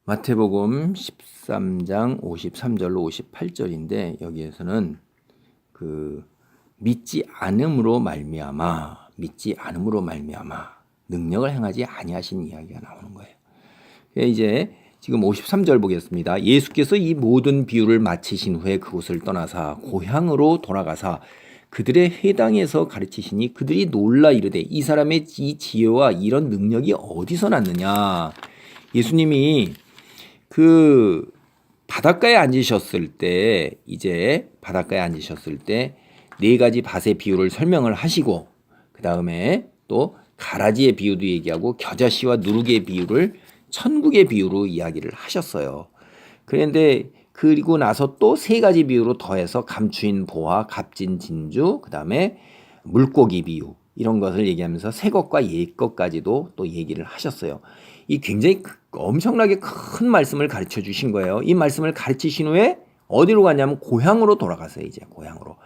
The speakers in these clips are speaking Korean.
마태복음 13장 53절로 58절인데 여기에서는 믿지 않음으로 말미암아 능력을 행하지 아니하신 이야기가 나오는 거예요. 이제 지금 53절 보겠습니다. 예수께서 이 모든 비유를 마치신 후에 그곳을 떠나사 고향으로 돌아가사 그들의 회당에서 가르치시니 그들이 놀라 이르되 이 사람의 이 지혜와 이런 능력이 어디서 났느냐. 예수님이 바닷가에 앉으셨을 때 네 가지 밭의 비유를 설명을 하시고 그 다음에 또 가라지의 비유도 얘기하고 겨자씨와 누룩의 비유를 천국의 비유로 이야기를 하셨어요. 그런데 그리고 나서 또 세 가지 비유로 더해서 감추인 보화, 값진 진주, 그 다음에 물고기 비유 이런 것을 얘기하면서 새 것과 옛 것까지도 또 얘기를 하셨어요. 이 굉장히 엄청나게 큰 말씀을 가르쳐 주신 거예요. 이 말씀을 가르치신 후에 어디로 갔냐면 고향으로 돌아갔어요. 이제 고향으로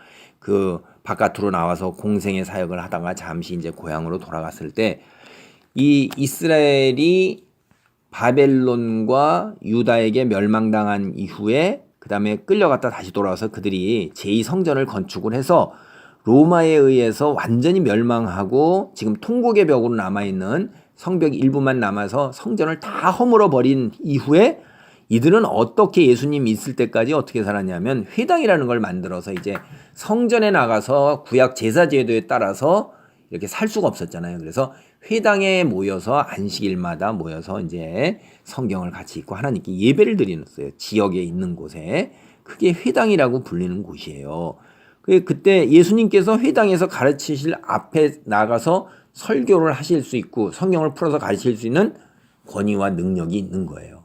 바깥으로 나와서 공생의 사역을 하다가 잠시 이제 고향으로 돌아갔을 때 이 이스라엘이 바벨론과 유다에게 멸망당한 이후에 그 다음에 끌려갔다 다시 돌아와서 그들이 제2성전을 건축을 해서 로마에 의해서 완전히 멸망하고 지금 통곡의 벽으로 남아있는 성벽 일부만 남아서 성전을 다 허물어 버린 이후에 이들은 어떻게 예수님 있을 때까지 어떻게 살았냐면 회당이라는 걸 만들어서 이제 성전에 나가서 구약 제사 제도에 따라서 이렇게 살 수가 없었잖아요. 그래서 회당에 모여서 안식일마다 모여서 이제 성경을 같이 읽고 하나님께 예배를 드리는어요. 지역에 있는 곳에 그게 회당이라고 불리는 곳이에요. 그때 예수님께서 회당에서 가르치실 앞에 나가서 설교를 하실 수 있고 성경을 풀어서 가르칠 수 있는 권위와 능력이 있는 거예요.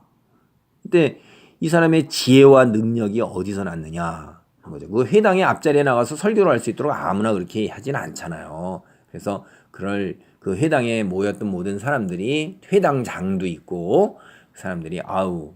근데 이 사람의 지혜와 능력이 어디서 났느냐 거죠. 그 회당의 앞자리에 나가서 설교를 할 수 있도록 아무나 그렇게 하지는 않잖아요. 그래서 그 회당에 모였던 모든 사람들이 회당장도 있고 그 사람들이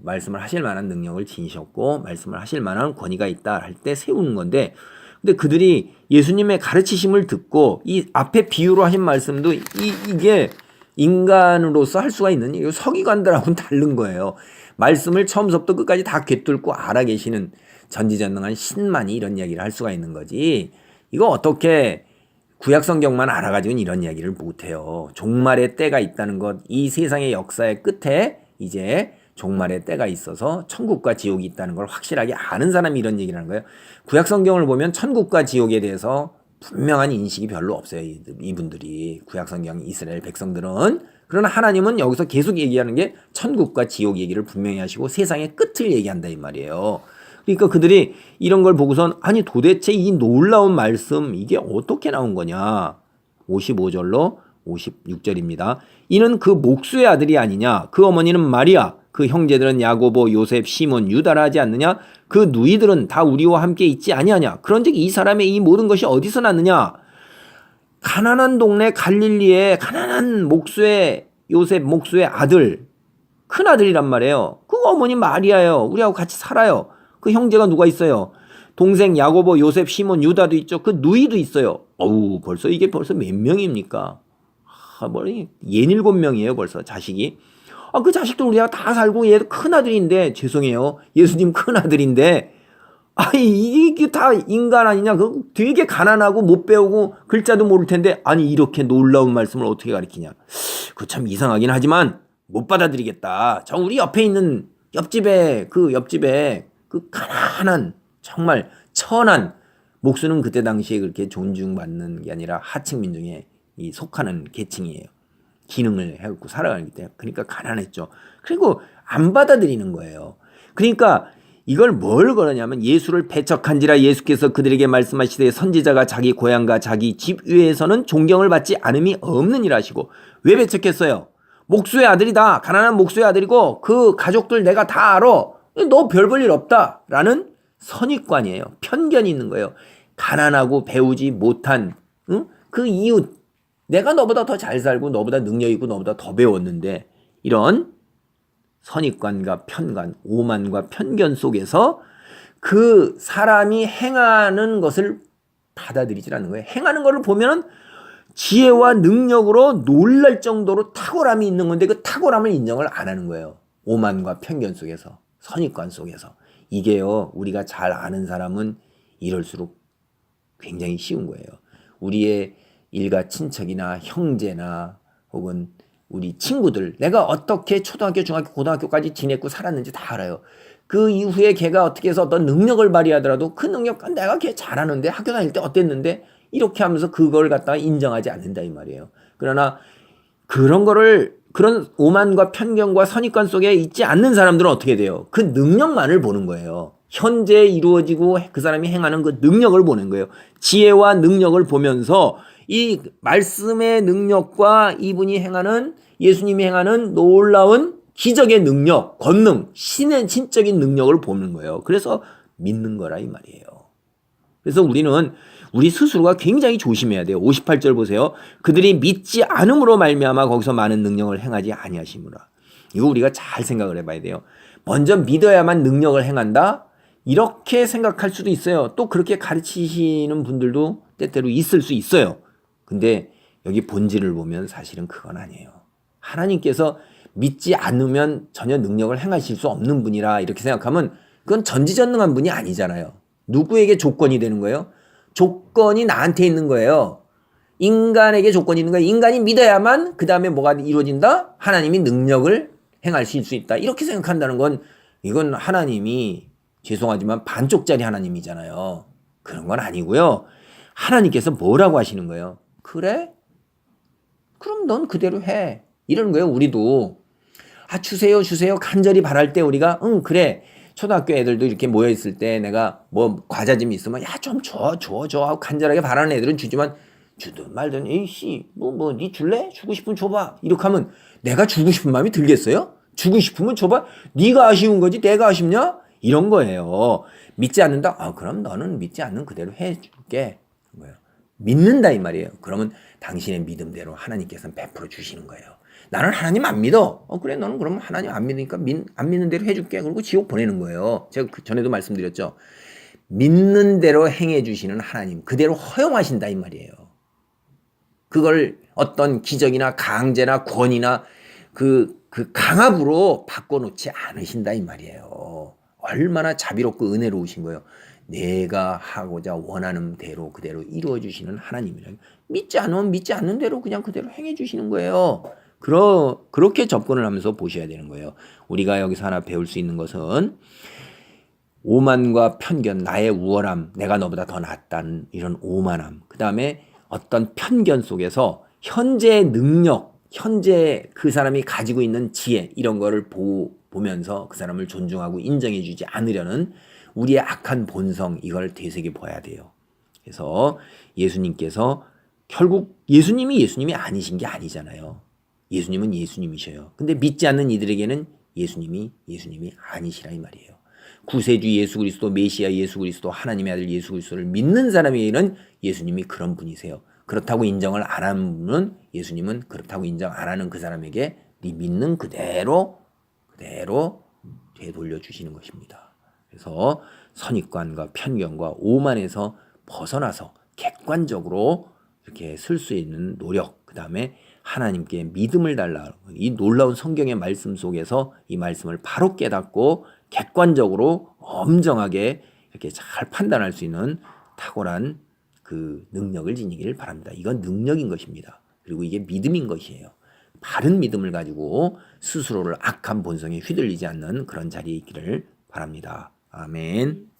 말씀을 하실 만한 능력을 지니셨고 말씀을 하실 만한 권위가 있다 할 때 세우는 건데 근데 그들이 예수님의 가르치심을 듣고 이 앞에 비유로 하신 말씀도 이게 인간으로서 할 수가 있는 이 서기관들하고는 다른 거예요. 말씀을 처음부터 끝까지 다 꿰뚫고 알아 계시는 전지전능한 신만이 이런 이야기를 할 수가 있는 거지. 이거 어떻게 구약 성경만 알아가지고는 이런 이야기를 못해요. 종말의 때가 있다는 것, 이 세상의 역사의 끝에 이제 종말의 때가 있어서 천국과 지옥이 있다는 걸 확실하게 아는 사람이 이런 얘기를 하는 거예요. 구약 성경을 보면 천국과 지옥에 대해서 분명한 인식이 별로 없어요. 이분들이 구약 성경 이스라엘 백성들은. 그러나 하나님은 여기서 계속 얘기하는 게 천국과 지옥 얘기를 분명히 하시고 세상의 끝을 얘기한다 이 말이에요. 그러니까 그들이 이런 걸 보고선 아니 도대체 이 놀라운 말씀 이게 어떻게 나온 거냐. 55절로 56절입니다. 이는 그 목수의 아들이 아니냐. 그 어머니는 마리아. 그 형제들은 야고보, 요셉, 시몬, 유다라 하지 않느냐? 그 누이들은 다 우리와 함께 있지 아니하냐? 그런즉 이 사람의 이 모든 것이 어디서 났느냐? 가난한 동네 갈릴리에 가난한 요셉 목수의 아들, 큰 아들이란 말이에요. 그 어머니 마리아예요. 우리하고 같이 살아요. 그 형제가 누가 있어요? 동생 야고보, 요셉, 시몬, 유다도 있죠. 그 누이도 있어요. 벌써 몇 명입니까? 67명이에요 벌써 자식이. 그 자식도 우리가 다 살고 얘도 큰아들인데 죄송해요. 예수님 큰아들인데 이게 다 인간 아니냐. 되게 가난하고 못 배우고 글자도 모를 텐데 이렇게 놀라운 말씀을 어떻게 가르치냐. 참 이상하긴 하지만 못 받아들이겠다. 우리 옆에 있는 옆집에 그 가난한 정말 천한 목수는 그때 당시에 그렇게 존중받는 게 아니라 하층 민중에 속하는 계층이에요. 기능을 해갖고 살아가기 때문에. 그러니까 가난했죠. 그리고 안 받아들이는 거예요. 그러니까 이걸 뭘 그러냐면 예수를 배척한지라 예수께서 그들에게 말씀하시되 선지자가 자기 고향과 자기 집 위에서는 존경을 받지 않음이 없느니라 하시고. 왜 배척했어요? 목수의 아들이다. 가난한 목수의 아들이고 그 가족들 내가 다 알아. 너 별 볼 일 없다 라는 선입관이에요. 편견이 있는 거예요. 가난하고 배우지 못한 그 이웃, 내가 너보다 더 잘 살고 너보다 능력 있고 너보다 더 배웠는데 이런 선입관과 편관, 오만과 편견 속에서 그 사람이 행하는 것을 받아들이지 않는 거예요. 행하는 것을 보면 지혜와 능력으로 놀랄 정도로 탁월함이 있는 건데 그 탁월함을 인정을 안 하는 거예요. 오만과 편견 속에서, 선입관 속에서. 이게요, 우리가 잘 아는 사람은 이럴수록 굉장히 쉬운 거예요. 우리의 일가 친척이나 형제나 혹은 우리 친구들, 내가 어떻게 초등학교, 중학교, 고등학교까지 지냈고 살았는지 다 알아요. 그 이후에 걔가 어떻게 해서 어떤 능력을 발휘하더라도 그 능력, 내가 걔 잘하는데 학교 다닐 때 어땠는데 이렇게 하면서 그걸 갖다가 인정하지 않는다 이 말이에요. 그러나 그런 거를, 그런 오만과 편견과 선입관 속에 있지 않는 사람들은 어떻게 돼요? 그 능력만을 보는 거예요. 현재 이루어지고 그 사람이 행하는 그 능력을 보는 거예요. 지혜와 능력을 보면서 이 말씀의 능력과 이분이 행하는, 예수님이 행하는 놀라운 기적의 능력, 권능, 신의 신적인 능력을 보는 거예요. 그래서 믿는 거라 이 말이에요. 그래서 우리는 우리 스스로가 굉장히 조심해야 돼요. 58절 보세요. 그들이 믿지 않음으로 말미암아 거기서 많은 능력을 행하지 아니하시므라. 이거 우리가 잘 생각을 해봐야 돼요. 먼저 믿어야만 능력을 행한다? 이렇게 생각할 수도 있어요. 또 그렇게 가르치시는 분들도 때때로 있을 수 있어요. 근데 여기 본질을 보면 사실은 그건 아니에요. 하나님께서 믿지 않으면 전혀 능력을 행하실 수 없는 분이라 이렇게 생각하면 그건 전지전능한 분이 아니잖아요. 누구에게 조건이 되는 거예요? 조건이 나한테 있는 거예요. 인간에게 조건이 있는 거예요. 인간이 믿어야만 그 다음에 뭐가 이루어진다? 하나님이 능력을 행하실 수 있다. 이렇게 생각한다는 건 이건 하나님이 죄송하지만 반쪽짜리 하나님이잖아요. 그런 건 아니고요. 하나님께서 뭐라고 하시는 거예요? 그래? 그럼 넌 그대로 해. 이러는 거예요. 우리도. 주세요 주세요 간절히 바랄 때 우리가 그래. 초등학교 애들도 이렇게 모여있을 때 내가 뭐 과자 좀 있으면 좀 줘 하고 간절하게 바라는 애들은 주지만 주든 말든 에이씨 니 줄래? 주고 싶으면 줘봐. 이렇게 하면 내가 주고 싶은 마음이 들겠어요? 주고 싶으면 줘봐. 네가 아쉬운 거지 내가 아쉽냐? 이런 거예요. 믿지 않는다? 그럼 너는 믿지 않는 그대로 해줄게. 믿는다 이 말이에요. 그러면 당신의 믿음대로 하나님께서는 베풀어 주시는 거예요. 나는 하나님 안 믿어. 그래 너는 그러면 하나님 안 믿으니까 안 믿는 대로 해줄게. 그리고 지옥 보내는 거예요. 제가 전에도 말씀드렸죠. 믿는 대로 행해 주시는 하나님 그대로 허용하신다 이 말이에요. 그걸 어떤 기적이나 강제나 권위나 그 강압으로 바꿔놓지 않으신다 이 말이에요. 얼마나 자비롭고 은혜로우신 거예요. 내가 하고자 원하는 대로 그대로 이루어 주시는 하나님이라. 믿지 않으면 믿지 않는 대로 그냥 그대로 행해 주시는 거예요. 그렇게 접근을 하면서 보셔야 되는 거예요. 우리가 여기서 하나 배울 수 있는 것은 오만과 편견, 나의 우월함, 내가 너보다 더 낫다는 이런 오만함, 그 다음에 어떤 편견 속에서 현재의 능력, 현재 그 사람이 가지고 있는 지혜 이런 거를 보면서 그 사람을 존중하고 인정해 주지 않으려는 우리의 악한 본성, 이걸 되새겨 봐야 돼요. 그래서 예수님께서 결국 예수님이 아니신 게 아니잖아요. 예수님은 예수님이셔요. 근데 믿지 않는 이들에게는 예수님이 아니시라 이 말이에요. 구세주 예수 그리스도, 메시아 예수 그리스도, 하나님의 아들 예수 그리스도를 믿는 사람에게는 예수님이 그런 분이세요. 그렇다고 인정을 안 하는 분은, 예수님은 그렇다고 인정 안 하는 그 사람에게 네 믿는 그대로 되돌려 주시는 것입니다. 그래서 선입관과 편견과 오만에서 벗어나서 객관적으로 이렇게 쓸 수 있는 노력, 그 다음에 하나님께 믿음을 달라. 이 놀라운 성경의 말씀 속에서 이 말씀을 바로 깨닫고 객관적으로 엄정하게 이렇게 잘 판단할 수 있는 탁월한 그 능력을 지니기를 바랍니다. 이건 능력인 것입니다. 그리고 이게 믿음인 것이에요. 바른 믿음을 가지고 스스로를 악한 본성에 휘둘리지 않는 그런 자리에 있기를 바랍니다. 아멘.